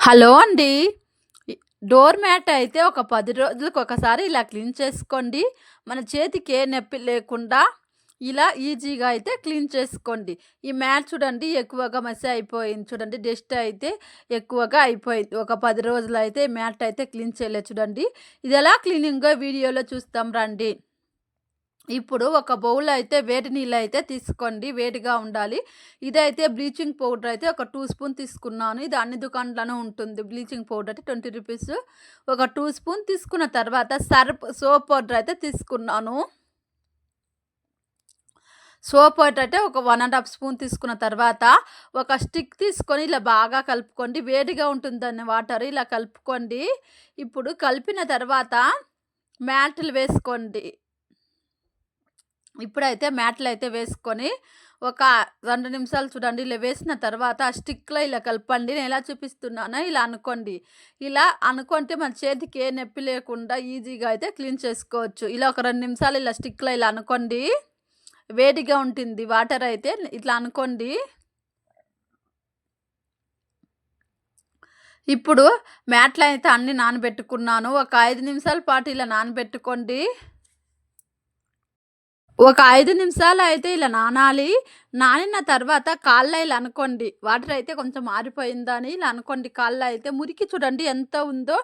Hello అండి. Door mat అయితే ఒక 10 రోజులకు ఒకసారి ఇలా క్లీన్ చేసుకోండి. మన చేతికి ఏ నొప్పి లేకుండా ఇలా ఈజీగా అయితే క్లీన్ చేసుకోండి. ఈ మ్యాట్ చూడండి ఎక్కువగా మసి అయిపోయింది చూడండి. డస్ట్ అయితే ఎక్కువగా అయిపోయింది. ఒక 10 రోజులైతే మ్యాట్ అయితే క్లీన్ చేయలేదు చూడండి. ఇది ఎలా క్లీనింగో వీడియోలో చూస్తాం రండి. ఇప్పుడు ఒక బౌల్ అయితే వేడి నీళ్ళైతే తీసుకోండి. వేడిగా ఉండాలి. ఇదైతే బ్లీచింగ్ పౌడర్ అయితే ఒక 2 స్పూన్ తీసుకున్నాను. ఇది అన్ని దుకాణాల్లోనూ ఉంటుంది. బ్లీచింగ్ పౌడర్ అయితే 20 రూపీస్. ఒక 2 స్పూన్ తీసుకున్న తర్వాత సోప్ పౌడర్ అయితే తీసుకున్నాను. సోప్ పౌడర్ అయితే ఒక 1 ½ స్పూన్ తీసుకున్న తర్వాత ఒక స్టిక్ తీసుకొని ఇలా బాగా కలుపుకోండి. వేడిగా ఉంటుందని వాటర్ ఇలా కలుపుకోండి. ఇప్పుడు కలిపిన తర్వాత మ్యాట్లు వేసుకోండి. ఇప్పుడైతే మ్యాట్‌లయితే వేసుకొని ఒక 2 నిమిషాలు చూడండి. ఇలా వేసిన తర్వాత ఆ స్టిక్‌లో ఇలా కలపండి. నేను ఎలా చూపిస్తున్నానో ఇలా అనుకోండి. ఇలా అనుకుంటే మన చేతికి ఏ నొప్పి లేకుండా ఈజీగా అయితే క్లీన్ చేసుకోవచ్చు. ఇలా ఒక 2 నిమిషాలు ఇలా స్టిక్‌లో ఇలా అనుకోండి. వేడిగా ఉంటుంది వాటర్ అయితే ఇట్లా అనుకోండి. ఇప్పుడు మ్యాట్‌లయితే అన్నీ నానబెట్టుకున్నాను. ఒక 5 నిమిషాల పాటు ఇలా నానబెట్టుకోండి. ఒక 5 నిమిషాలు అయితే ఇలా నానాలి. నానిన తర్వాత కాళ్ళలో ఇలా అనుకోండి. వాటర్ అయితే కొంచెం ఆరిపోయిందని ఇలా అనుకోండి. కాళ్ళలో అయితే మురికి చూడండి ఎంత ఉందో.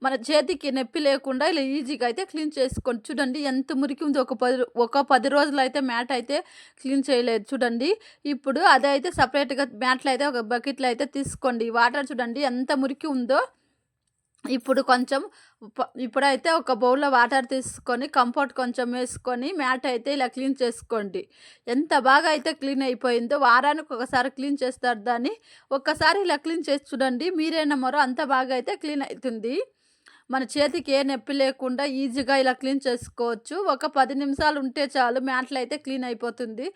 మన చేతికి నొప్పి లేకుండా ఇలా ఈజీగా అయితే క్లీన్ చేసుకోండి. చూడండి ఎంత మురికి ఉందో. ఒక 10 రోజులైతే మ్యాట్ అయితే క్లీన్ చేయలేదు చూడండి. ఇప్పుడు అదైతే సపరేట్‌గా మ్యాట్‌లో అయితే ఒక బకెట్‌లో అయితే తీసుకోండి. వాటర్ చూడండి ఎంత మురికి ఉందో. ఇప్పుడు కొంచెం ఇప్పుడైతే ఒక బౌల్‌లో వాటర్ తీసుకొని కంఫర్ట్ కొంచెం వేసుకొని మ్యాట్ అయితే ఇలా క్లీన్ చేసుకోండి. ఎంత బాగా అయితే క్లీన్ అయిపోయిందో. వారానికి ఒకసారి క్లీన్ చేస్తారు దాన్ని. ఒక్కసారి ఇలా క్లీన్ చేసి చూడండి. మీరే నమ్మరు అంత బాగా అయితే క్లీన్ అయితుంది. మన చేతికి ఏ నొప్పి లేకుండా ఈజీగా ఇలా క్లీన్ చేసుకోవచ్చు. ఒక 10 నిమిషాలు ఉంటే చాలు మ్యాట్లు అయితే క్లీన్ అయిపోతుంది.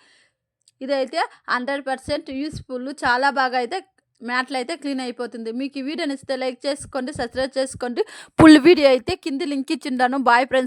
ఇదైతే 100% యూజ్‌ఫుల్. చాలా బాగా అయితే మ్యాట్‌లయితే క్లీన్ అయిపోతుంది. మీకు ఈ వీడియో నచ్చితే లైక్ చేసుకోండి, సబ్స్క్రైబ్ చేసుకోండి. ఫుల్ వీడియో అయితే కింద లింక్ ఇచ్చిండాను. Bye friends.